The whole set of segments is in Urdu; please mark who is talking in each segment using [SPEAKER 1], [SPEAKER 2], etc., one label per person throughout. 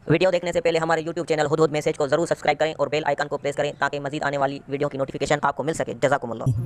[SPEAKER 1] ویڈیو دیکھنے سے پہلے ہمارے YouTube چینل ہدہد میسج کو ضرور سبسکرائب کریں اور بیل آئیکن کو پریس کریں تاکہ مزید آنے والی ویڈیو کی نوٹیفیکیشن آپ کو مل سکے۔ جزاکم اللہ۔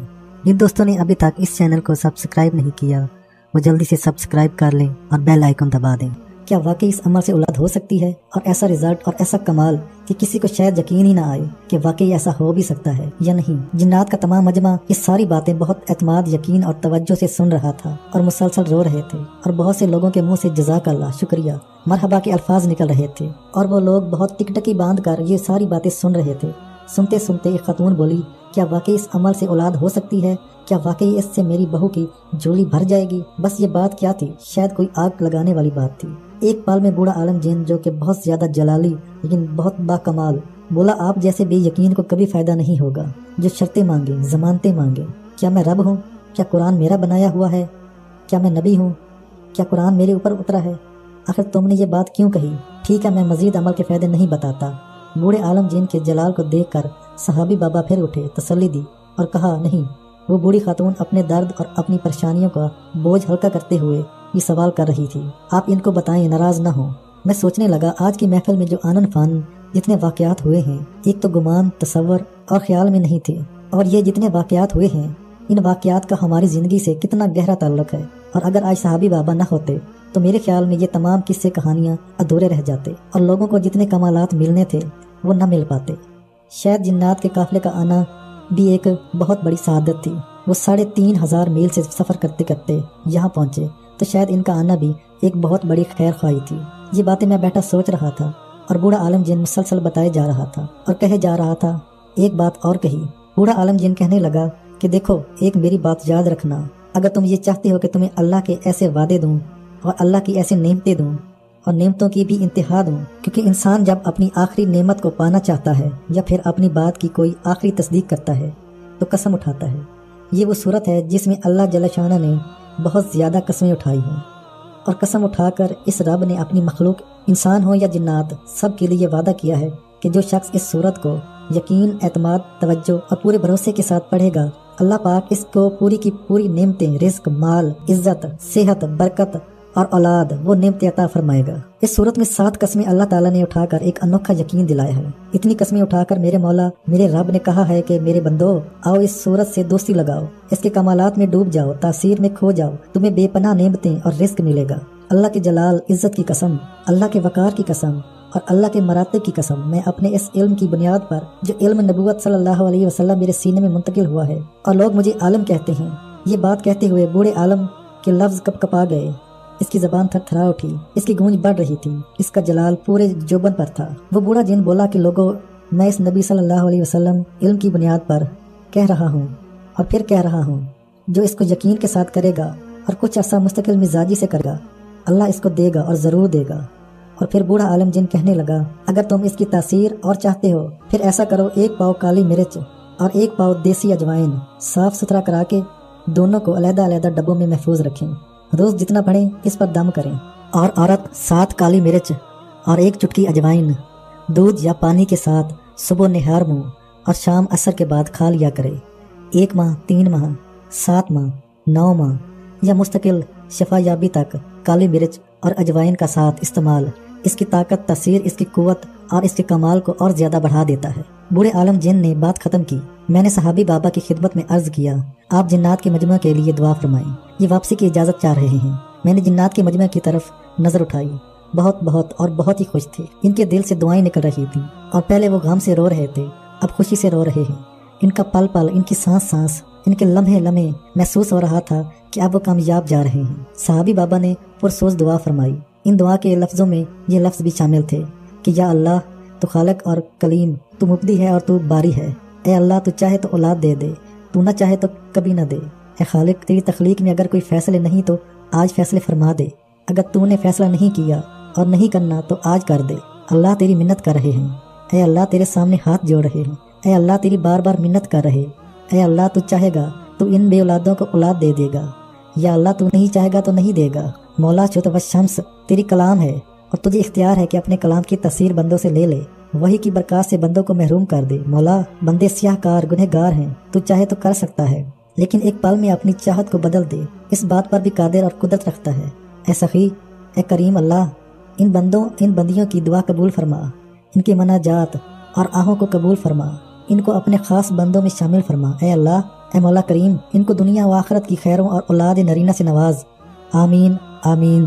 [SPEAKER 2] جن دوستوں نے ابھی تک اس چینل کو سبسکرائب نہیں کیا وہ جلدی سے سبسکرائب کر لیں اور بیل آئیکن دبا دیں۔ کیا واقعی اس عمل سے اولاد ہو سکتی ہے، اور ایسا رزلٹ اور ایسا کمال کہ کسی کو شاید یقین ہی نہ آئے کہ واقعی ایسا ہو بھی سکتا ہے یا نہیں؟ جنات کا تمام مجمع یہ ساری باتیں بہت اعتماد، یقین اور توجہ سے سن رہا تھا اور مسلسل رو رہے تھے، اور بہت سے لوگوں کے منہ سے جزاک اللہ، شکریہ، مرحبا کے الفاظ نکل رہے تھے، اور وہ لوگ بہت ٹکٹکی باندھ کر یہ ساری باتیں سن رہے تھے۔ سنتے سنتے ایک خاتون بولی، کیا واقعی اس عمل سے اولاد ہو سکتی ہے؟ کیا واقعی اس سے میری بہو کی جولی بھر جائے گی؟ بس یہ بات کیا تھی، شاید کوئی آگ لگانے والی بات تھی۔ ایک پال میں بوڑھا عالم جن، جو کہ بہت زیادہ جلالی لیکن بہت باکمال، بولا، آپ جیسے بے یقین کو کبھی فائدہ نہیں ہوگا جو شرطیں مانگے، ضمانتیں مانگے۔ کیا میں رب ہوں؟ کیا قرآن میرا بنایا ہوا ہے؟ کیا میں نبی ہوں؟ کیا قرآن میرے اوپر اترا ہے؟ آخر تم نے یہ بات کیوں کہی؟ ٹھیک ہے، میں مزید عمل کے فائدے نہیں بتاتا۔ بوڑھے عالم جن کے جلال کو دیکھ کر صحابی بابا پھر اٹھے، تسلی دی اور کہا، نہیں۔ وہ بوڑھی خاتون اپنے درد اور اپنی پریشانیوں کا بوجھ ہلکا کرتے ہوئے یہ سوال کر رہی تھی، آپ ان کو بتائیں، ناراض نہ ہوں۔ میں سوچنے لگا، آج کی محفل میں جو آنن فان جتنے واقعات ہوئے ہیں، ایک تو گمان، تصور اور خیال میں نہیں تھے، اور یہ جتنے واقعات ہوئے ہیں، ان واقعات کا ہماری زندگی سے کتنا گہرا تعلق ہے، اور اگر آج صحابی بابا نہ ہوتے تو میرے خیال میں یہ تمام قصے کہانیاں ادھورے رہ جاتے، اور لوگوں کو جتنے کمالات ملنے تھے وہ نہ مل پاتے۔ شاید جنات کے قافلے کا آنا بھی ایک بہت بڑی سعادت تھی۔ وہ 3500 میل سے سفر کرتے کرتے یہاں پہنچے، تو شاید ان کا آنا بھی ایک بہت بڑی خیر خواہی تھی۔ یہ باتیں میں بیٹھا سوچ رہا تھا، اور بوڑھا عالم جن مسلسل بتائے جا رہا تھا اور کہے جا رہا تھا۔ ایک بات اور کہی، بوڑھا عالم جن کہنے لگا کہ دیکھو، ایک میری بات یاد رکھنا، اگر تم یہ چاہتے ہو کہ تمہیں اللہ کے ایسے وعدے دوں اور اللہ کی ایسے نعمتیں دوں اور نعمتوں کی بھی انتہا دوں، کیونکہ انسان جب اپنی آخری نعمت کو پانا چاہتا ہے یا پھر اپنی بات کی کوئی آخری تصدیق کرتا ہے تو قسم اٹھاتا ہے۔ یہ وہ صورت ہے جس میں اللہ جل شانہ نے بہت زیادہ قسمیں اٹھائی ہیں، اور قسم اٹھا کر اس رب نے اپنی مخلوق، انسان ہو یا جنات، سب کے لیے وعدہ کیا ہے کہ جو شخص اس صورت کو یقین، اعتماد، توجہ اور پورے بھروسے کے ساتھ پڑھے گا، اللہ پاک اس کو پوری کی پوری نعمتیں، رزق، مال، عزت، صحت، برکت اور اولاد، وہ نعمتیں عطا فرمائے گا۔ اس صورت میں 7 قسمیں اللہ تعالیٰ نے اٹھا کر ایک انوکھا یقین دلایا ہے۔ اتنی قسمیں اٹھا کر میرے مولا، میرے رب نے کہا ہے کہ میرے بندو، آؤ اس صورت سے دوستی لگاؤ، اس کے کمالات میں ڈوب جاؤ، تاثیر میں کھو جاؤ، تمہیں بے پناہ نعمتیں اور رزق ملے گا۔ اللہ کے جلال، عزت کی قسم، اللہ کے وقار کی قسم اور اللہ کے مراتب کی قسم، میں اپنے اس علم کی بنیاد پر جو علم نبوت صلی اللہ علیہ وسلم میرے سینے میں منتقل ہوا ہے، اور لوگ مجھے عالم کہتے ہیں۔ یہ بات کہتے ہوئے بوڑھے عالم کے لفظ کپ کپا گئے، اس کی زبان تھر تھرا اٹھی، اس کی گونج بڑھ رہی تھی، اس کا جلال پورے جوبن پر تھا۔ وہ بوڑھا جن بولا کہ لوگوں، میں اس نبی صلی اللہ علیہ وسلم علم کی بنیاد پر کہہ رہا ہوں اور پھر کہہ رہا ہوں، جو اس کو یقین کے ساتھ کرے گا اور کچھ عرصہ مستقل مزاجی سے کرے گا، اللہ اس کو دے گا اور ضرور دے گا۔ اور پھر بوڑھا عالم جن کہنے لگا، اگر تم اس کی تاثیر اور چاہتے ہو، پھر ایسا کرو، 1 پاؤ کالی مرچ اور 1 پاؤ دیسی اجوائن صاف ستھرا کرا کے دونوں کو علیحدہ علیحدہ ڈبوں میں محفوظ رکھیں، روز جتنا پڑھیں اس پر دم کریں، اور عورت 7 کالی مرچ اور 1 چٹکی اجوائن دودھ یا پانی کے ساتھ صبح نہار منہ اور شام عصر کے بعد کھا لیا کرے۔ 1 ماہ، 3 ماہ، 7 ماہ، 9 ماہ یا مستقل شفا یابی تک کالی مرچ اور اجوائن کا ساتھ استعمال اس کی طاقت، تاثیر، اس کی قوت اور اس کے کمال کو اور زیادہ بڑھا دیتا ہے۔ بوڑھے عالم جن نے بات ختم کی۔ میں نے صحابی بابا کی خدمت میں عرض کیا، آپ جنات کے مجمع کے لیے دعا فرمائیں، یہ واپسی کی اجازت چاہ رہے ہیں۔ میں نے جنات کے مجمع کی طرف نظر اٹھائی، بہت اور بہت ہی خوش تھے، ان کے دل سے دعائیں نکل رہی تھیں، اور پہلے وہ غم سے رو رہے تھے، اب خوشی سے رو رہے ہیں۔ ان کا پل پل، ان کی سانس سانس، ان کے لمحے لمحے محسوس ہو رہا تھا کہ اب وہ کامیاب جا رہے ہیں۔ صحابی بابا نے پرسوز دعا فرمائی۔ ان دعا کے لفظوں میں یہ لفظ بھی شامل تھے کہ یا اللہ، تو خالق اور کلیم، تو مبدی ہے اور تو باری ہے، اے اللہ، تو چاہے تو اولاد دے دے، تو نہ چاہے تو کبھی نہ دے۔ اے خالق، تیری تخلیق میں اگر کوئی فیصلے نہیں تو آج فیصلے فرما دے، اگر تو نے فیصلہ نہیں کیا اور نہیں کرنا تو آج کر دے۔ اللہ تیری منت کر رہے ہیں، اے اللہ تیرے سامنے ہاتھ جوڑ رہے ہیں، اے اللہ تیری بار بار منت کر رہے، اے اللہ تو چاہے گا تو ان بے اولادوں کو اولاد دے دے گا، یا اللہ تو نہیں چاہے گا تو نہیں دے گا۔ مولا چھت و شمس تیری کلام ہے، اور تجھے اختیار ہے کہ اپنے کلام کی تاثیر بندوں سے لے لے، وہی کی برکات سے بندوں کو محروم کر دے۔ مولا، بندے سیاہ کار گنہگار ہیں، تو چاہے تو کر سکتا ہے، لیکن ایک پل میں اپنی چاہت کو بدل دے، اس بات پر بھی قادر اور قدرت رکھتا ہے۔ اے سخی، اے کریم اللہ، ان بندیوں کی دعا قبول فرما، ان کی مناجات اور آہوں کو قبول فرما، ان کو اپنے خاص بندوں میں شامل فرما۔ اے اللہ، اے مولا کریم، ان کو دنیا و آخرت کی خیروں اور اولاد نرینہ سے نواز۔ آمین آمین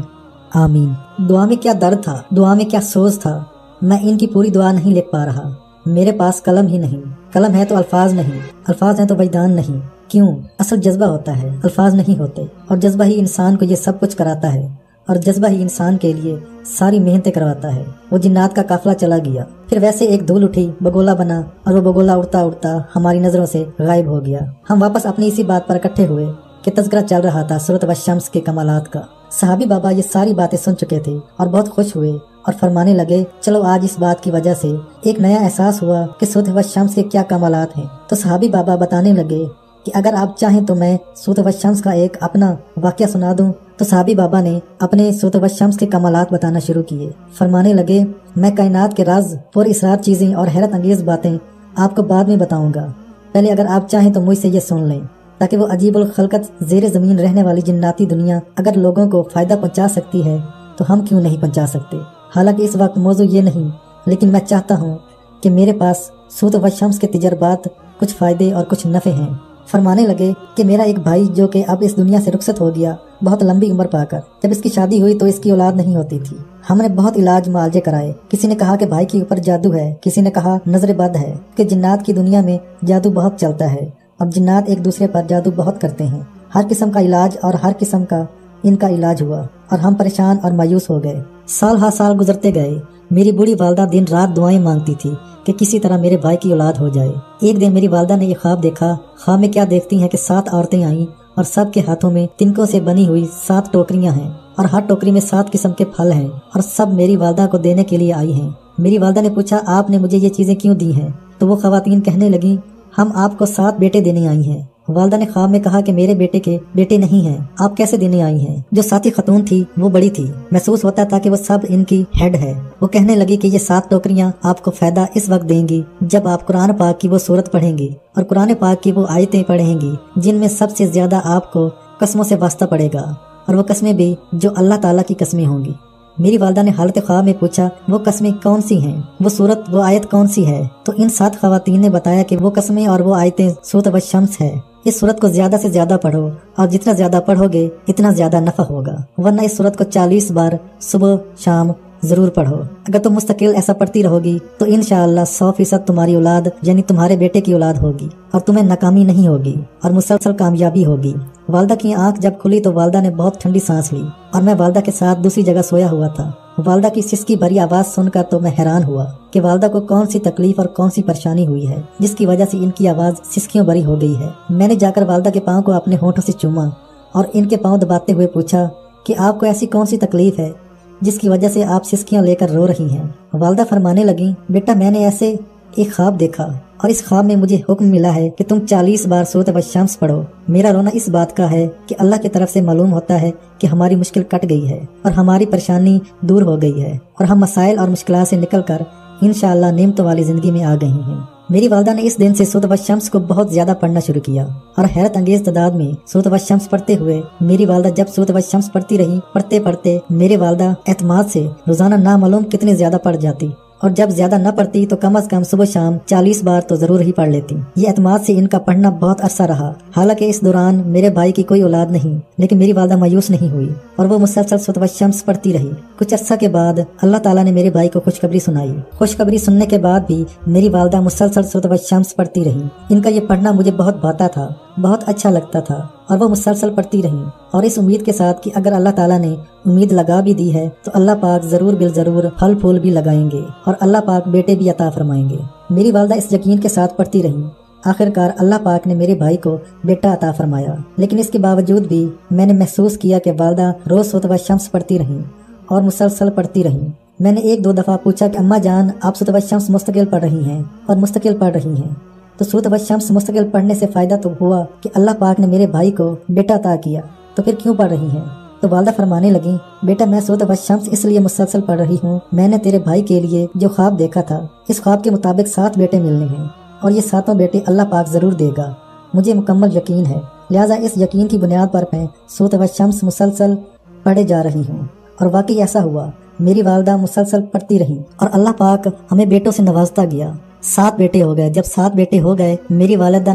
[SPEAKER 2] آمین۔ دعا میں کیا درد تھا، دعا میں کیا سوز تھا، میں ان کی پوری دعا نہیں لکھ پا رہا، میرے پاس قلم ہی نہیں، قلم ہے تو الفاظ نہیں، الفاظ ہیں تو وجدان نہیں۔ کیوں؟ اصل جذبہ ہوتا ہے، الفاظ نہیں ہوتے، اور جذبہ ہی انسان کو یہ سب کچھ کراتا ہے، اور جذبہ ہی انسان کے لیے ساری محنتیں کرواتا ہے۔ وہ جنات کا قافلہ چلا گیا، پھر ویسے ایک دھول اٹھی، بگولا بنا، اور وہ بگولا اڑتا اڑتا ہماری نظروں سے غائب ہو گیا۔ ہم واپس اپنی اسی بات پر اکٹھے ہوئے کہ تذکرہ چل رہا تھا سورۃ والشمس کے کمالات کا۔ صحابی بابا یہ ساری باتیں سن چکے تھے اور بہت خوش ہوئے اور فرمانے لگے، چلو آج اس بات کی وجہ سے ایک نیا احساس ہوا کہ سورۃ والشمس کے کیا کمالات ہیں۔ تو صحابی بابا بتانے لگے کہ اگر آپ چاہیں تو میں سورۃ والشمس کا ایک اپنا واقعہ سنا دوں۔ تو صحابی بابا نے اپنے سورۃ والشمس کے کمالات بتانا شروع کیے۔ فرمانے لگے، میں کائنات کے راز، پراسرار چیزیں اور حیرت انگیز باتیں آپ کو بعد میں بتاؤں گا، پہلے اگر آپ چاہیں تو مجھ سے یہ سن لیں، تاکہ وہ عجیب الخلقت زیر زمین رہنے والی جناتی دنیا اگر لوگوں کو فائدہ پہنچا سکتی ہے تو ہم کیوں نہیں پہنچا سکتے۔ حالانکہ اس وقت موضوع یہ نہیں، لیکن میں چاہتا ہوں کہ میرے پاس سورۃ والشمس کے تجربات، کچھ فائدے اور کچھ نفع ہیں۔ فرمانے لگے کہ میرا ایک بھائی جو کہ اب اس دنیا سے رخصت ہو گیا، بہت لمبی عمر پا کر، جب اس کی شادی ہوئی تو اس کی اولاد نہیں ہوتی تھی۔ ہم نے بہت علاج معالجے کرائے، کسی نے کہا کہ بھائی کے اوپر جادو ہے، کسی نے کہا نظر بد ہے، کہ جنات کی دنیا میں جادو بہت چلتا ہے، اب جنات ایک دوسرے پر جادو بہت کرتے ہیں۔ ہر قسم کا علاج اور ہر قسم کا ان کا علاج ہوا اور ہم پریشان اور مایوس ہو گئے۔ سال ہر سال گزرتے گئے، میری بوڑھی والدہ دن رات دعائیں مانگتی تھی کہ کسی طرح میرے بھائی کی اولاد ہو جائے۔ ایک دن میری والدہ نے یہ خواب دیکھا۔ خواب میں کیا دیکھتی ہیں کہ 7 عورتیں آئیں اور سب کے ہاتھوں میں تنکوں سے بنی ہوئی 7 ٹوکریاں ہیں، اور ہر ٹوکری میں 7 قسم کے پھل ہیں، اور سب میری والدہ کو دینے کے لیے آئی ہیں۔ میری والدہ نے پوچھا، آپ نے مجھے یہ چیزیں کیوں دی ہیں؟ تو وہ خواتین کہنے لگیں، ہم آپ کو 7 بیٹے دینے آئی ہیں۔ والدہ نے خواب میں کہا کہ میرے بیٹے کے بیٹے نہیں ہیں، آپ کیسے دینے آئی ہیں؟ جو ساتھی خاتون تھی وہ بڑی تھی، محسوس ہوتا تھا کہ وہ سب ان کی ہیڈ ہے۔ وہ کہنے لگی کہ یہ 7 ٹوکریاں آپ کو فائدہ اس وقت دیں گی جب آپ قرآن پاک کی وہ سورت پڑھیں گی اور قرآن پاک کی وہ آیتیں پڑھیں گی جن میں سب سے زیادہ آپ کو قسموں سے واسطہ پڑے گا، اور وہ قسمیں بھی جو اللہ تعالیٰ کی قسمیں ہوں گی۔ میری والدہ نے حالت خواب میں پوچھا، وہ قسمیں کون سی ہیں، وہ سورت، وہ آیت کون سی ہے؟ تو ان 7 خواتین نے بتایا کہ وہ قسمیں اور وہ آیتیں سورۃ والشمس ہے۔ اس سورت کو زیادہ سے زیادہ پڑھو، اور جتنا زیادہ پڑھو گے اتنا زیادہ نفع ہوگا، ورنہ اس سورت کو 40 بار صبح شام ضرور پڑھو۔ اگر تم مستقل ایسا پڑھتی رہو گی تو انشاءاللہ 100% تمہاری اولاد یعنی تمہارے بیٹے کی اولاد ہوگی، اور تمہیں ناکامی نہیں ہوگی اور مسلسل کامیابی ہوگی۔ والدہ کی آنکھ جب کھلی تو والدہ نے بہت ٹھنڈی سانس لی، اور میں والدہ کے ساتھ دوسری جگہ سویا ہوا تھا۔ والدہ کی سسکی بھری آواز سن کر تو میں حیران ہوا کہ والدہ کو کون سی تکلیف اور کون سی پریشانی ہوئی ہے جس کی وجہ سے ان کی آواز سسکیوں بھری ہو گئی ہے۔ میں نے جا کر والدہ کے پاؤں کو اپنے ہونٹوں سے چوما اور ان کے پاؤں دباتے ہوئے پوچھا کہ آپ کو ایسی کون سی تکلیف ہے جس کی وجہ سے آپ سسکیاں لے کر رو رہی ہیں؟ والدہ فرمانے لگیں، بیٹا میں نے ایسے ایک خواب دیکھا، اور اس خواب میں مجھے حکم ملا ہے کہ تم 40 بار سورۃ والشمس پڑھو۔ میرا رونا اس بات کا ہے کہ اللہ کی طرف سے معلوم ہوتا ہے کہ ہماری مشکل کٹ گئی ہے اور ہماری پریشانی دور ہو گئی ہے، اور ہم مسائل اور مشکلات سے نکل کر انشاءاللہ نعمتوں والی زندگی میں آ گئی ہیں۔ میری والدہ نے اس دن سے سورۃ والشمس کو بہت زیادہ پڑھنا شروع کیا، اور حیرت انگیز تعداد میں سورۃ والشمس پڑھتے ہوئے میری والدہ جب سورۃ والشمس پڑھتی رہی، پڑھتے پڑھتے میری والدہ اعتماد سے روزانہ نامعلوم کتنے زیادہ پڑھ جاتی، اور جب زیادہ نہ پڑھتی تو کم از کم صبح شام 40 بار تو ضرور ہی پڑھ لیتی۔ یہ اعتماد سے ان کا پڑھنا بہت عرصہ رہا۔ حالانکہ اس دوران میرے بھائی کی کوئی اولاد نہیں، لیکن میری والدہ مایوس نہیں ہوئی اور وہ مسلسل سورۃ والشمس پڑھتی رہی۔ کچھ عرصہ کے بعد اللہ تعالیٰ نے میرے بھائی کو خوشخبری سنائی۔ خوشخبری سننے کے بعد بھی میری والدہ مسلسل سورۃ والشمس پڑھتی رہی۔ ان کا یہ پڑھنا مجھے بہت بھاتا تھا، بہت اچھا لگتا تھا، اور وہ مسلسل پڑھتی رہیں، اور اس امید کے ساتھ کہ اگر اللہ تعالیٰ نے امید لگا بھی دی ہے تو اللہ پاک ضرور بالضرور پھل پھول بھی لگائیں گے اور اللہ پاک بیٹے بھی عطا فرمائیں گے۔ میری والدہ اس یقین کے ساتھ پڑھتی رہیں۔ آخرکار اللہ پاک نے میرے بھائی کو بیٹا عطا فرمایا، لیکن اس کے باوجود بھی میں نے محسوس کیا کہ والدہ روز سورۃ والشمس پڑھتی رہیں اور مسلسل پڑھتی رہیں۔ میں نے 1-2 دفعہ پوچھا کہ اماں جان، آپ سورۃ والشمس مستقل پڑھ رہی ہیں اور مستقل پڑھ رہی ہیں، تو سورۃ والشمس مستقل پڑھنے سے فائدہ تو ہوا کہ اللہ پاک نے میرے بھائی کو بیٹا عطا کیا، تو پھر کیوں پڑھ رہی ہیں؟ تو والدہ فرمانے لگیں، بیٹا میں سورۃ والشمس اس لیے مسلسل پڑھ رہی ہوں، میں نے تیرے بھائی کے لیے جو خواب دیکھا تھا، اس خواب کے مطابق 7 بیٹے ملنے ہیں، اور یہ 7 بیٹے اللہ پاک ضرور دے گا، مجھے مکمل یقین ہے۔ لہٰذا اس یقین کی بنیاد پر میں سورۃ والشمس مسلسل پڑھے جا رہی ہوں، اور واقعی ایسا ہوا۔ میری والدہ مسلسل پڑھتی رہیں اور اللہ پاک ہمیں بیٹوں سے نوازتا گیا۔ 7 بیٹے ہو گئے۔ جب 7 بیٹے ہو گئے میری والدہ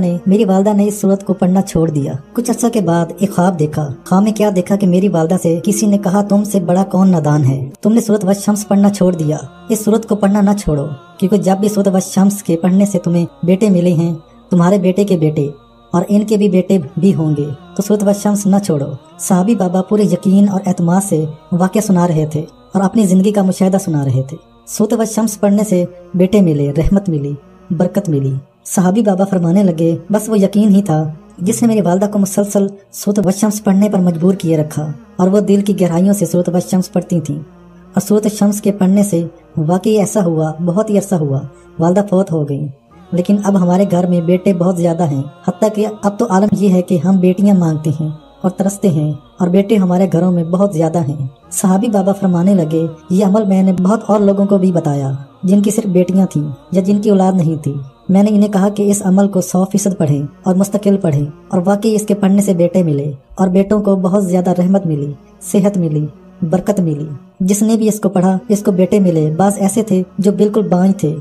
[SPEAKER 2] نے اس سورت کو پڑھنا چھوڑ دیا۔ کچھ عرصہ کے بعد ایک خواب دیکھا۔ خواب میں کیا دیکھا کہ میری والدہ سے کسی نے کہا تم سے بڑا کون نادان ہے، تم نے سورت والشمس پڑھنا چھوڑ دیا۔ اس سورت کو پڑھنا نہ چھوڑو، کیونکہ جب بھی سورت والشمس کے پڑھنے سے تمہیں بیٹے ملے ہیں، تمہارے بیٹے کے بیٹے اور ان کے بھی بیٹے بھی ہوں گے، تو سورت والشمس نہ چھوڑو۔ صحابی بابا پورے یقین اور اعتماد سے واقعہ سنا رہے تھے اور اپنی زندگی کا مشاہدہ سنا رہے تھے۔ سورت والشمس پڑھنے سے بیٹے ملے، رحمت ملی، برکت ملی۔ صحابی بابا فرمانے لگے بس وہ یقین ہی تھا جس نے میری والدہ کو مسلسل سورت والشمس پڑھنے پر مجبور کیے رکھا، اور وہ دل کی گہرائیوں سے سورت والشمس پڑھتی تھیں۔ اور سورت الشمس کے پڑھنے سے واقعی ایسا ہوا، بہت ہی عرصہ ہوا، والدہ فوت ہو گئیں، لیکن اب ہمارے گھر میں بیٹے بہت زیادہ ہیں، حتیٰ کہ اب تو عالم یہ ہے کہ ہم بیٹیاں مانگتے ہیں اور ترستے ہیں، اور بیٹے ہمارے گھروں میں بہت زیادہ ہیں۔ صحابی بابا فرمانے لگے یہ عمل میں نے بہت اور لوگوں کو بھی بتایا جن کی صرف بیٹیاں تھیں یا جن کی اولاد نہیں تھی۔ میں نے انہیں کہا کہ اس عمل کو 100% پڑھیں اور مستقل پڑھیں، اور واقعی اس کے پڑھنے سے بیٹے ملے اور بیٹوں کو بہت زیادہ رحمت ملی، صحت ملی، برکت ملی۔ جس نے بھی اس کو پڑھا اس کو بیٹے ملے۔ بعض ایسے تھے جو بالکل بانج تھے،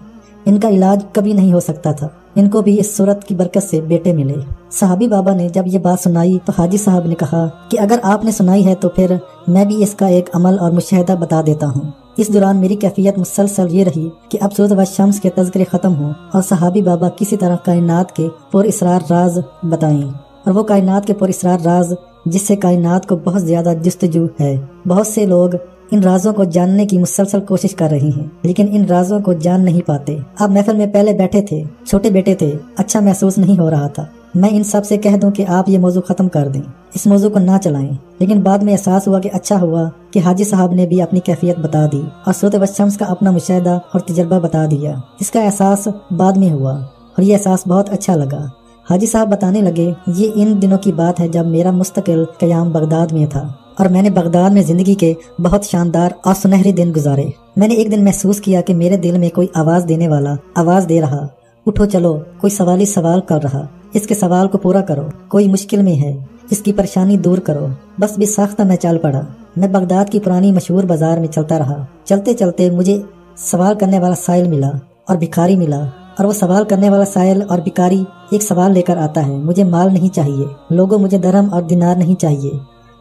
[SPEAKER 2] ان کا علاج کبھی نہیں ہو سکتا تھا، ان کو بھی اس صورت کی برکت سے بیٹے ملے۔ صحابی بابا نے جب یہ بات سنائی تو حاجی صاحب نے کہا کہ اگر آپ نے سنائی ہے تو پھر میں بھی اس کا ایک عمل اور مشاہدہ بتا دیتا ہوں۔ اس دوران میری کیفیت مسلسل یہ رہی کہ اب سورت والشمس کے تذکرے ختم ہوں اور صحابی بابا کسی طرح کائنات کے پر اسرار راز بتائیں، اور وہ کائنات کے پر اسرار راز جس سے کائنات کو بہت زیادہ جستجو ہے۔ بہت سے لوگ ان رازوں کو جاننے کی مسلسل کوشش کر رہے ہیں، لیکن ان رازوں کو جان نہیں پاتے۔ آپ محفل میں پہلے بیٹھے تھے، چھوٹے بیٹے تھے، اچھا محسوس نہیں ہو رہا تھا۔ میں ان سب سے کہہ دوں کہ آپ یہ موضوع ختم کر دیں، اس موضوع کو نہ چلائیں، لیکن بعد میں احساس ہوا کہ اچھا ہوا کہ حاجی صاحب نے بھی اپنی کیفیت بتا دی اور سورت والشمس کا اپنا مشاہدہ اور تجربہ بتا دیا۔ اس کا احساس بعد میں ہوا اور یہ احساس بہت اچھا لگا۔ حاجی صاحب بتانے لگے یہ ان دنوں کی بات ہے جب میرا مستقل قیام بغداد میں تھا، اور میں نے بغداد میں زندگی کے بہت شاندار اور سنہرے دن گزارے۔ میں نے ایک دن محسوس کیا کہ میرے دل میں کوئی آواز دینے والا آواز دے رہا، اٹھو چلو، کوئی سوالی سوال کر رہا، اس کے سوال کو پورا کرو، کوئی مشکل میں ہے، اس کی پریشانی دور کرو۔ بس بھی ساختہ میں چل پڑا۔ میں بغداد کی پرانی مشہور بازار میں چلتا رہا۔ چلتے چلتے مجھے سوال کرنے والا سائل ملا اور بھکاری ملا، اور وہ سوال کرنے والا سائل اور بھکاری ایک سوال لے کر آتا ہے، مجھے مال نہیں چاہیے، لوگوں مجھے درہم اور دینار نہیں چاہیے،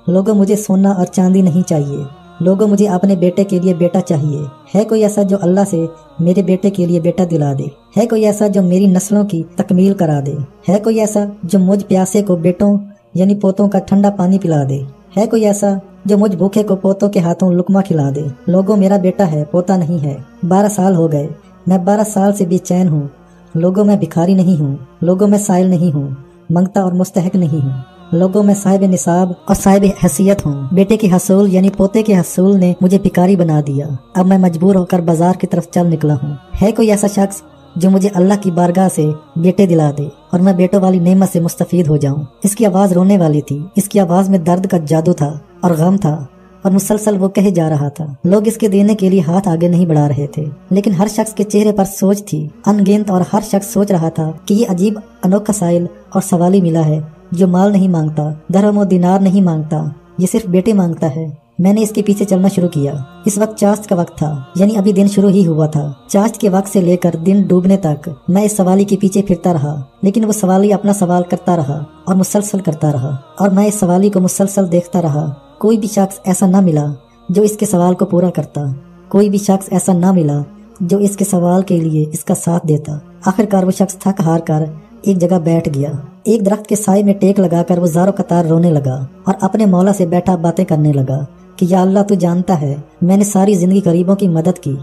[SPEAKER 2] لوگوں مجھے سونا اور چاندی نہیں چاہیے، لوگوں مجھے اپنے بیٹے کے لیے بیٹا چاہیے۔ ہے کوئی ایسا جو اللہ سے میرے بیٹے کے لیے بیٹا دلا دے؟ ہے کوئی ایسا جو میری نسلوں کی تکمیل کرا دے؟ ہے کوئی ایسا جو مجھ پیاسے کو بیٹوں یعنی پوتوں کا ٹھنڈا پانی پلا دے؟ ہے کوئی ایسا جو مجھ بھوکے کو پوتوں کے ہاتھوں لقمہ کھلا دے؟ لوگوں میرا بیٹا ہے، پوتا نہیں ہے۔ 12 سال ہو گئے، میں 12 سال سے بے چین ہوں۔ لوگوں میں بھکاری نہیں ہوں، لوگوں میں سائل نہیں ہوں، منگتا اور مستحق نہیں ہوں، لوگوں میں صاحب نصاب اور صاحب حیثیت ہوں۔ بیٹے کے حصول یعنی پوتے کے حصول نے مجھے بھکاری بنا دیا۔ اب میں مجبور ہو کر بازار کی طرف چل نکلا ہوں۔ ہے کوئی ایسا شخص جو مجھے اللہ کی بارگاہ سے بیٹے دلا دے اور میں بیٹوں والی نعمت سے مستفید ہو جاؤں؟ اس کی آواز رونے والی تھی، اس کی آواز میں درد کا جادو تھا اور غم تھا، اور مسلسل وہ کہے جا رہا تھا۔ لوگ اس کے دینے کے لیے ہاتھ آگے نہیں بڑھا رہے تھے، لیکن ہر شخص کے چہرے پر سوچ تھی ان گنت، اور ہر شخص سوچ رہا تھا کہ یہ عجیب انوکھا سائل اور سوالی ملا ہے جو مال نہیں مانگتا، درہم و دینار نہیں مانگتا، یہ صرف بیٹے مانگتا ہے۔ میں نے اس کے پیچھے چلنا شروع کیا۔ اس وقت چاشت کا وقت تھا، یعنی ابھی دن شروع ہی ہوا تھا۔ چاشت کے وقت سے لے کر دن ڈوبنے تک میں اس سوالی کے پیچھے پھرتا رہا، لیکن وہ سوالی اپنا سوال کرتا رہا اور مسلسل کرتا رہا، اور میں اس سوالی کو مسلسل دیکھتا رہا۔ کوئی بھی شخص ایسا نہ ملا جو اس کے سوال کو پورا کرتا، کوئی بھی شخص ایسا نہ ملا جو اس کے سوال کے لیے اس کا ساتھ دیتا۔ آخرکار وہ شخص تھک ہار کر ایک جگہ بیٹھ گیا۔ ایک درخت کے سائے میں ٹیک لگا کر وہ زاروں قطار رونے لگا اور اپنے مولا سے بیٹھا باتیں کرنے لگا کہ یا اللہ تو جانتا ہے میں نے ساری زندگی غریبوں کی مدد کی۔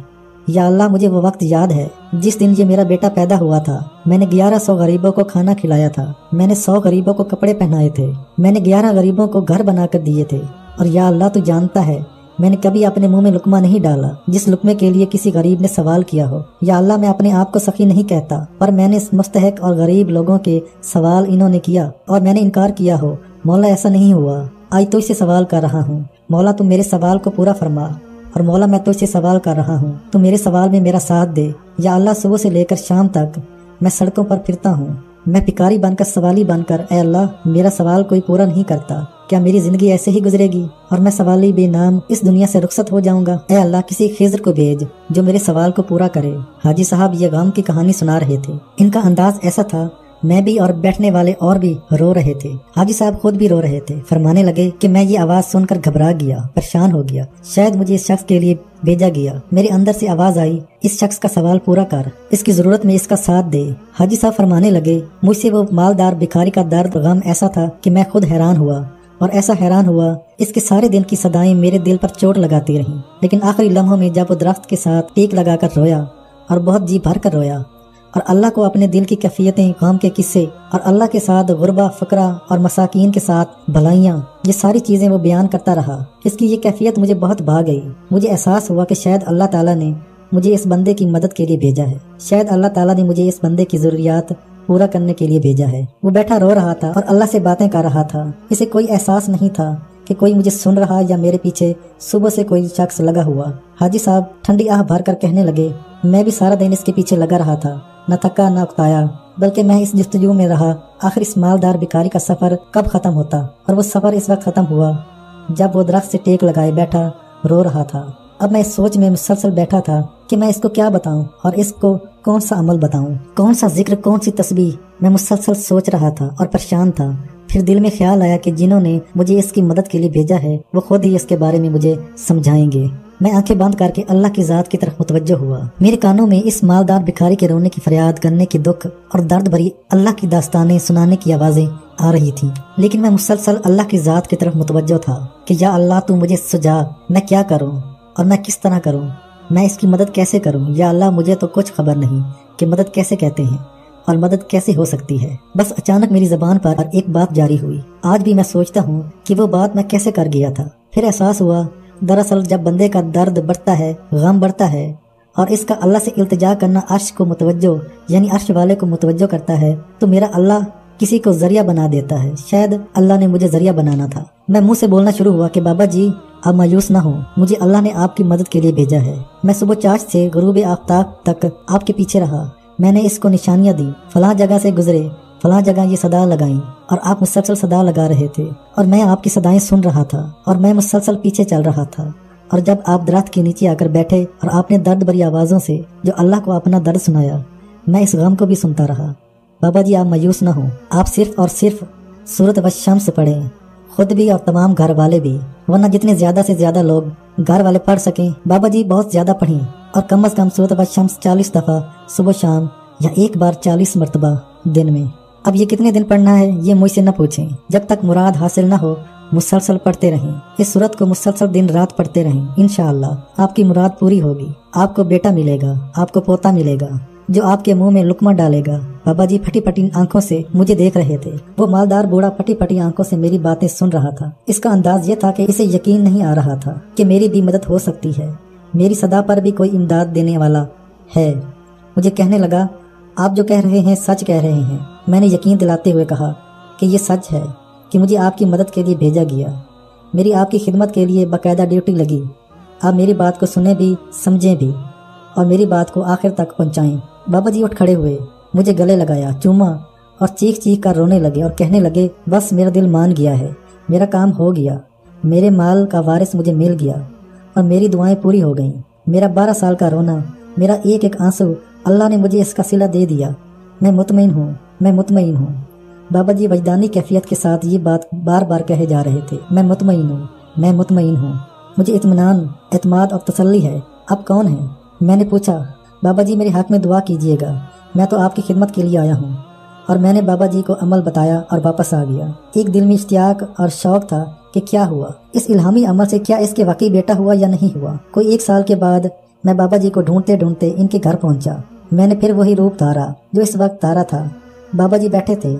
[SPEAKER 2] یا اللہ مجھے وہ وقت یاد ہے جس دن یہ میرا بیٹا پیدا ہوا تھا، میں نے 1100 غریبوں کو کھانا کھلایا تھا، میں نے 100 غریبوں کو کپڑے پہنائے تھے، میں نے 11 غریبوں کو گھر بنا کر دیے تھے، اور یا اللہ تو جانتا ہے میں نے کبھی اپنے منہ میں لقمہ نہیں ڈالا جس لقمے کے لیے کسی غریب نے سوال کیا ہو۔ یا اللہ میں اپنے آپ کو سخی نہیں کہتا، پر میں نے مستحق اور غریب لوگوں کے سوال انہوں نے کیا اور میں نے انکار کیا ہو۔ مولا ایسا نہیں ہوا، آج تو اس سے سوال کر رہا ہوں، مولا تم میرے سوال کو پورا فرما، اور مولا میں تو اس سے سوال کر رہا ہوں، تو میرے سوال میں میرا ساتھ دے۔ یا اللہ صبح سے لے کر شام تک میں سڑکوں پر پھرتا ہوں، میں بھکاری بن کر سوالی بن کر، اے اللہ میرا سوال کوئی پورا نہیں کرتا، کیا میری زندگی ایسے ہی گزرے گی اور میں سوالی بے نام اس دنیا سے رخصت ہو جاؤں گا؟ اے اللہ، کسی خضر کو بھیج جو میرے سوال کو پورا کرے۔ حاجی صاحب یہ غم کی کہانی سنا رہے تھے۔ ان کا انداز ایسا تھا، میں بھی اور بیٹھنے والے اور بھی رو رہے تھے۔ حاجی صاحب خود بھی رو رہے تھے۔ فرمانے لگے کہ میں یہ آواز سن کر گھبرا گیا، پریشان ہو گیا۔ شاید مجھے اس شخص کے لیے بھیجا گیا۔ میرے اندر سے آواز آئی، اس شخص کا سوال پورا کر، اس کی ضرورت میں اس کا ساتھ دے۔ حاجی صاحب فرمانے لگے، مجھ سے وہ مالدار بھکاری کا درد غم ایسا تھا کہ میں خود حیران ہوا، اور ایسا حیران ہوا اس کے سارے دن کی صدائیں میرے دل پر چوٹ لگاتی رہیں، لیکن آخری لمحوں میں جب وہ درخت کے ساتھ ٹیک لگا کر رویا اور بہت جی بھر کر رویا اور اللہ کو اپنے دل کی کیفیتیں، غم کے قصے اور اللہ کے ساتھ غربا، فقرا اور مساکین کے ساتھ بھلائیاں، یہ ساری چیزیں وہ بیان کرتا رہا، اس کی یہ کیفیت مجھے بہت بھا گئی۔ مجھے احساس ہوا کہ شاید اللہ تعالیٰ نے مجھے اس بندے کی مدد کے لیے بھیجا ہے، شاید اللہ تعالیٰ نے مجھے اس بندے کی ضروریات پورا کرنے کے لیے بھیجا ہے۔ وہ بیٹھا رو رہا تھا اور اللہ سے باتیں کر رہا تھا۔ اسے کوئی احساس نہیں تھا کہ کوئی مجھے سن رہا یا میرے پیچھے صبح سے کوئی شخص لگا ہوا۔ حاجی صاحب ٹھنڈی آہ بھر کر کہنے لگے، میں بھی سارا دن اس کے پیچھے لگا رہا تھا، نہ تھکا نہ اکتایا، بلکہ میں اس جستجو میں رہا آخر اس مالدار بھکاری کا سفر کب ختم ہوتا، اور وہ سفر اس وقت ختم ہوا جب وہ درخت سے ٹیک لگائے بیٹھا رو رہا تھا۔ اب میں اس سوچ میں مسلسل بیٹھا تھا کہ میں اس کو کیا بتاؤں اور اس کو کون سا عمل بتاؤں، کون سا ذکر، کون سی تسبیح۔ میں مسلسل سوچ رہا تھا اور پریشان تھا۔ پھر دل میں خیال آیا کہ جنہوں نے مجھے اس کی مدد کے لیے بھیجا ہے وہ خود ہی اس کے بارے میں مجھے سمجھائیں گے۔ میں آنکھیں بند کر کے اللہ کی ذات کی طرف متوجہ ہوا۔ میرے کانوں میں اس مالدار بھکاری کے رونے کی فریاد، گننے کی دکھ اور درد بھری اللہ کی داستانیں سنانے کی آوازیں آ رہی تھیں، لیکن میں مسلسل اللہ کی ذات کی طرف متوجہ تھا کہ یا اللہ تو مجھے سجا، میں کیا کروں اور میں کس طرح کروں، میں اس کی مدد کیسے کروں؟ یا اللہ مجھے تو کچھ خبر نہیں کہ مدد کیسے کہتے ہیں اور مدد کیسے ہو سکتی ہے۔ بس اچانک میری زبان پر ایک بات جاری ہوئی۔ آج بھی میں سوچتا ہوں کہ وہ بات میں کیسے کر گیا تھا۔ پھر احساس ہوا، دراصل جب بندے کا درد بڑھتا ہے، غم بڑھتا ہے اور اس کا اللہ سے التجا کرنا عرش کو متوجہ یعنی عرش والے کو متوجہ کرتا ہے، تو میرا اللہ کسی کو ذریعہ بنا دیتا ہے۔ شاید اللہ نے مجھے ذریعہ بنانا تھا۔ میں منہ سے بولنا شروع ہوا کہ بابا جی آپ مایوس نہ ہوں، مجھے اللہ نے آپ کی مدد کے لیے بھیجا ہے۔ میں صبح چاش سے غروب آفتاب تک آپ کے پیچھے رہا، میں نے اس کو نشانیاں دی، فلاں جگہ سے گزرے، فلاں جگہ یہ صدا لگائیں، اور آپ مسلسل صدا لگا رہے تھے اور میں آپ کی صدائیں سن رہا تھا اور میں مسلسل پیچھے چل رہا تھا۔ اور جب آپ درخت کے نیچے آ کر بیٹھے اور آپ نے درد بھری آوازوں سے جو اللہ کو اپنا درد سنایا، میں اس غم کو بھی سنتا رہا۔ بابا جی آپ مایوس نہ ہوں، آپ صرف اور صرف سورۃ والشمس پڑھیں، خود بھی اور تمام گھر والے بھی، ورنہ جتنے زیادہ سے زیادہ لوگ گھر والے پڑھ سکیں بابا جی بہت زیادہ پڑھیں، اور کم از کم سورۃ والشمس 40 دفعہ صبح شام یا ایک بار 40 مرتبہ دن میں۔ اب یہ کتنے دن پڑھنا ہے یہ مجھ سے نہ پوچھیں، جب تک مراد حاصل نہ ہو مسلسل پڑھتے رہیں، اس سورت کو مسلسل دن رات پڑھتے رہیں، انشاءاللہ آپ کی مراد پوری ہوگی، آپ کو بیٹا ملے گا، آپ کو پوتا ملے گا جو آپ کے منہ میں لقمہ ڈالے گا۔ بابا جی پھٹی پھٹی آنکھوں سے مجھے دیکھ رہے تھے۔ وہ مالدار بوڑھا پھٹی پھٹی آنکھوں سے میری باتیں سن رہا تھا۔ اس کا انداز یہ تھا کہ اسے یقین نہیں آ رہا تھا کہ میری بھی مدد ہو سکتی ہے، میری صدا پر بھی کوئی امداد دینے والا ہے۔ مجھے کہنے لگا، آپ جو کہہ رہے ہیں سچ کہہ رہے ہیں۔ میں نے یقین دلاتے ہوئے کہا کہ یہ سچ ہے کہ مجھے آپ کی مدد کے لیے بھیجا گیا، میری آپ کی خدمت کے لیے باقاعدہ ڈیوٹی لگی۔ آپ میری بات کو سنیں بھی، سمجھیں بھی، اور میری بات کو آخر تک پہنچائیں۔ بابا جی اٹھ کھڑے ہوئے، مجھے گلے لگایا، چوما اور چیخ چیخ کر رونے لگے اور کہنے لگے، بس میرا دل مان گیا ہے، میرا کام ہو گیا، میرے مال کا وارث مجھے مل گیا اور میری دعائیں پوری ہو گئیں۔ میرا 12 سال کا رونا، میرا ایک ایک آنسو، اللہ نے مجھے اس کا صلہ دے دیا۔ میں مطمئن ہوں، میں مطمئن ہوں۔ بابا جی وجدانی کیفیت کے ساتھ یہ بات بار بار کہے جا رہے تھے، میں مطمئن ہوں، میں مطمئن ہوں، مجھے اطمینان، اعتماد اور تسلی ہے۔ اب کون ہے؟ میں نے پوچھا۔ بابا جی میرے حق میں دعا کیجیے گا، میں تو آپ کی خدمت کے لیے آیا ہوں۔ اور میں نے بابا جی کو عمل بتایا اور واپس آ گیا۔ ایک دل میں اشتیاق اور شوق تھا کہ کیا ہوا اس الہامی عمل سے، کیا اس کے واقعی بیٹا ہوا یا نہیں ہوا۔ کوئی 1 سال کے بعد میں بابا جی کو ڈھونڈتے ڈھونڈتے ان کے گھر پہنچا۔ میں نے پھر وہی روپ دھارا جو اس وقت دھارا تھا۔ بابا جی بیٹھے تھے،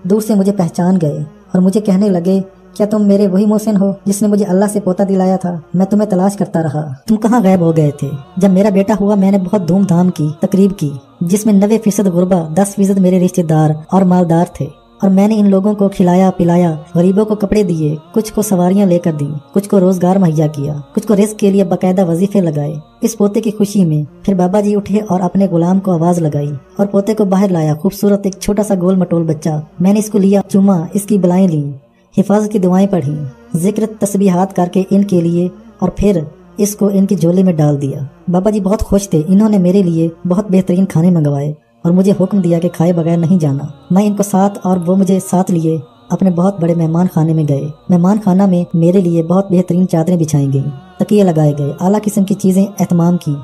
[SPEAKER 2] دور سے مجھے پہچان گئے اور مجھے کہنے لگے، کیا تم میرے وہی محسن ہو جس نے مجھے اللہ سے پوتا دلایا تھا؟ میں تمہیں تلاش کرتا رہا، تم کہاں غائب ہو گئے تھے؟ جب میرا بیٹا ہوا میں نے بہت دھوم دھام کی تقریب کی، جس میں 90% غربا، 10% میرے رشتہ دار اور مالدار تھے، اور میں نے ان لوگوں کو کھلایا پلایا، غریبوں کو کپڑے دیے، کچھ کو سواریاں لے کر دیں، کچھ کو روزگار مہیا کیا، کچھ کو رزق کے لیے باقاعدہ وظیفے لگائے۔ اس پوتے کی خوشی میں پھر بابا جی اٹھے اور اپنے غلام کو آواز لگائی اور پوتے کو باہر لایا۔ خوبصورت ایک چھوٹا سا گول مٹول بچہ، میں نے اس کو لیا، چوما، اس کی بلائیں لیں، حفاظت کی دعائیں پڑھیں، ذکر تسبیحات کر کے ان کے لیے، اور پھر اس کو ان کی جھولے میں ڈال دیا۔ بابا جی بہت خوش تھے، انہوں نے میرے لیے بہت بہترین کھانے منگوائے اور مجھے حکم دیا کہ کھائے بغیر نہیں جانا۔ میں ان کو ساتھ اور وہ مجھے ساتھ لیے اپنے بہت بڑے مہمان خانے میں گئے۔ مہمان خانہ میں میرے لیے بہت بہترین چادریں بچھائی گئیں، تکیے لگائے گئے، اعلیٰ قسم کی چیزیں اہتمام کی۔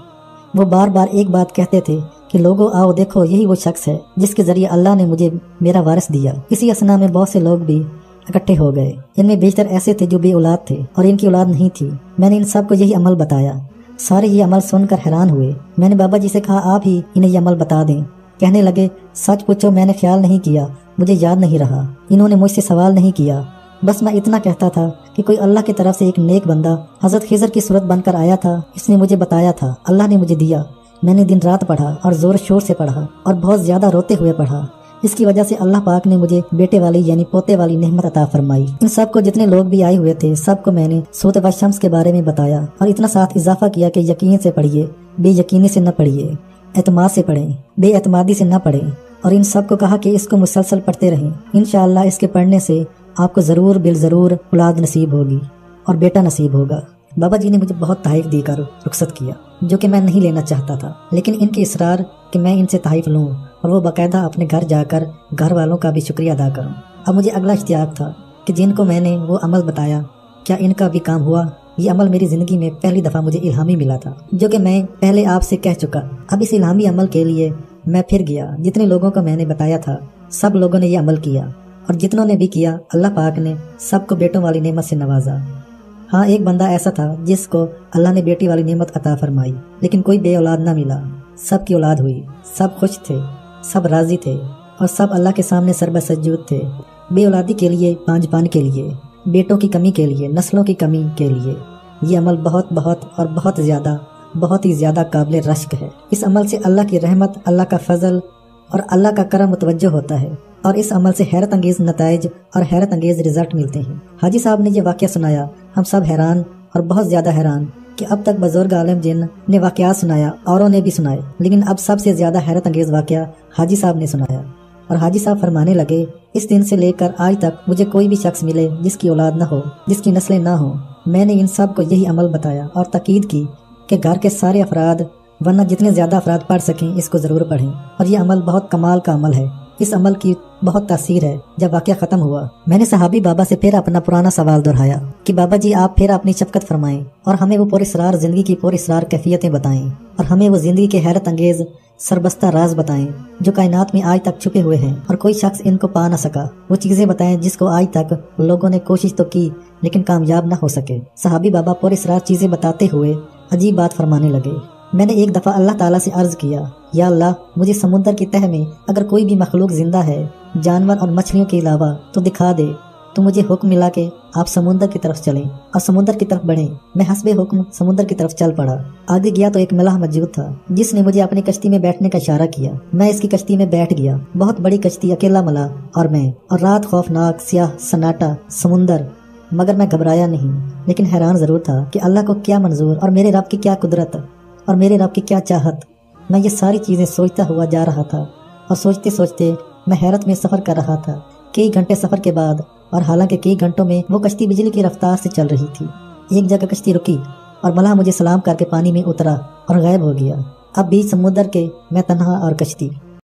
[SPEAKER 2] وہ بار بار ایک بات کہتے تھے کہ لوگوں آؤ دیکھو، یہی وہ شخص ہے جس کے ذریعے اللہ نے مجھے میرا وارث دیا۔ اسی اثنا میں بہت سے لوگ بھی اکٹھے ہو گئے، ان میں بیشتر ایسے تھے جو بے اولاد تھے اور ان کی اولاد نہیں تھی۔ میں نے ان سب کو یہی عمل بتایا، سارے یہ عمل سن کر حیران ہوئے۔ میں نے بابا جی سے کہا آپ ہی انہیں یہ عمل بتا دیں۔ کہنے لگے سچ پوچھو میں نے خیال نہیں کیا، مجھے یاد نہیں رہا، انہوں نے مجھ سے سوال نہیں کیا، بس میں اتنا کہتا تھا کہ کوئی اللہ کی طرف سے ایک نیک بندہ حضرت خضر کی صورت بن کر آیا تھا، اس نے مجھے بتایا تھا، اللہ نے مجھے دیا۔ میں نے دن رات پڑھا اور زور شور سے پڑھا اور بہت زیادہ روتے ہوئے پڑھا۔ اس کی وجہ سے اللہ پاک نے مجھے بیٹے والی یعنی پوتے والی نعمت عطا فرمائی۔ ان سب کو جتنے لوگ بھی آئے ہوئے تھے سب کو میں نے سورۃ والشمس کے بارے میں بتایا اور اتنا ساتھ اضافہ کیا کہ یقین سے پڑھیے، بے یقینی سے نہ پڑھیے، اعتماد سے پڑھیں، بے اعتمادی سے نہ پڑھیں، اور ان سب کو کہا کہ اس کو مسلسل پڑھتے رہیں، انشاءاللہ اس کے پڑھنے سے آپ کو ضرور بالضرور اولاد نصیب ہوگی اور بیٹا نصیب ہوگا۔ بابا جی نے مجھے بہت تحائف دے کر رخصت کیا، جو کہ میں نہیں لینا چاہتا تھا، لیکن ان کے اصرار کہ میں ان سے تحائف لوں اور وہ باقاعدہ اپنے گھر جا کر گھر والوں کا بھی شکریہ ادا کروں۔ اب مجھے اگلا اشتیاق تھا کہ جن کو میں نے وہ عمل بتایا کیا ان کا بھی کام ہوا۔ یہ عمل میری زندگی میں پہلی دفعہ مجھے الہامی ملا تھا، جو کہ میں پہلے آپ سے کہہ چکا۔ اب اس الہامی عمل کے لیے میں پھر گیا، جتنے لوگوں کو میں نے بتایا تھا سب لوگوں نے یہ عمل کیا، اور جتنوں نے بھی کیا اللہ پاک نے سب کو بیٹوں والی نعمت سے نوازا۔ ہاں ایک بندہ ایسا تھا جس کو اللہ نے بیٹی والی نعمت عطا فرمائی، لیکن کوئی بے اولاد نہ ملا، سب کی اولاد ہوئی، سب خوش تھے، سب راضی تھے اور سب اللہ کے سامنے سربہ سجود تھے۔ بے اولادی کے لیے، پانچ پان کے لیے، بیٹوں کی کمی کے لیے، نسلوں کی کمی کے لیے یہ عمل بہت اور بہت ہی زیادہ قابل رشک ہے۔ اس عمل سے اللہ کی رحمت، اللہ کا فضل اور اللہ کا کرم متوجہ ہوتا ہے، اور اس عمل سے حیرت انگیز نتائج اور حیرت انگیز رزلٹ ملتے ہیں۔ حاجی صاحب نے یہ واقعہ سنایا، ہم سب حیران اور بہت زیادہ حیران کہ اب تک بزرگ عالم جن نے واقعات سنایا، اوروں نے بھی سنائے، لیکن اب سب سے زیادہ حیرت انگیز واقعہ حاجی صاحب نے سنایا۔ اور حاجی صاحب فرمانے لگے اس دن سے لے کر آج تک مجھے کوئی بھی شخص ملے جس کی اولاد نہ ہو، جس کی نسلیں نہ ہوں، میں نے ان سب کو یہی عمل بتایا اور تاکید کی کہ گھر کے سارے افراد ورنہ جتنے زیادہ افراد پڑھ سکیں اس کو ضرور پڑھیں، اور یہ عمل بہت کمال کا عمل ہے۔ اس عمل کی بہت تاثیر ہے۔ جب واقعہ ختم ہوا میں نے صحابی بابا سے پھر اپنا پرانا سوال دہرایا کہ بابا جی آپ پھر اپنی شفقت فرمائیں اور ہمیں وہ پراسرار زندگی کی پراسرار کیفیتیں بتائیں، اور ہمیں وہ زندگی کے حیرت انگیز سربستہ راز بتائیں جو کائنات میں آج تک چھپے ہوئے ہیں اور کوئی شخص ان کو پا نہ سکا۔ وہ چیزیں بتائیں جس کو آج تک لوگوں نے کوشش تو کی لیکن کامیاب نہ ہو سکے۔ صحابی بابا پراسرار چیزیں بتاتے ہوئے عجیب بات فرمانے لگے۔ میں نے ایک دفعہ اللہ تعالیٰ سے عرض کیا، یا اللہ مجھے سمندر کی تہ میں اگر کوئی بھی مخلوق زندہ ہے جانور اور مچھلیوں کے علاوہ تو دکھا دے۔ تو مجھے حکم ملا کہ آپ سمندر کی طرف چلیں اور سمندر کی طرف بڑھیں۔ میں حسب حکم سمندر کی طرف چل پڑا۔ آگے گیا تو ایک ملاح موجود تھا جس نے مجھے اپنی کشتی میں بیٹھنے کا اشارہ کیا۔ میں اس کی کشتی میں بیٹھ گیا، بہت بڑی کشتی، اکیلا ملاح اور میں، اور رات خوفناک، سیاہ سناٹا سمندر، مگر میں گھبرایا نہیں، لیکن حیران ضرور تھا کہ اللہ کو کیا منظور اور میرے رب کی کیا قدرت اور میرے رب کی کیا چاہت۔ میں یہ ساری چیزیں سوچتا ہوا جا رہا تھا اور سوچتے سوچتے میں حیرت میں سفر کر رہا تھا۔ کئی گھنٹے سفر کے بعد، اور حالانکہ کئی گھنٹوں میں وہ کشتی بجلی کی رفتار سے چل رہی تھی، ایک جگہ کشتی رکی اور ملاح مجھے سلام کر کے پانی میں اترا اور غائب ہو گیا۔ اب بیچ سمندر کے میں تنہا اور کشتی۔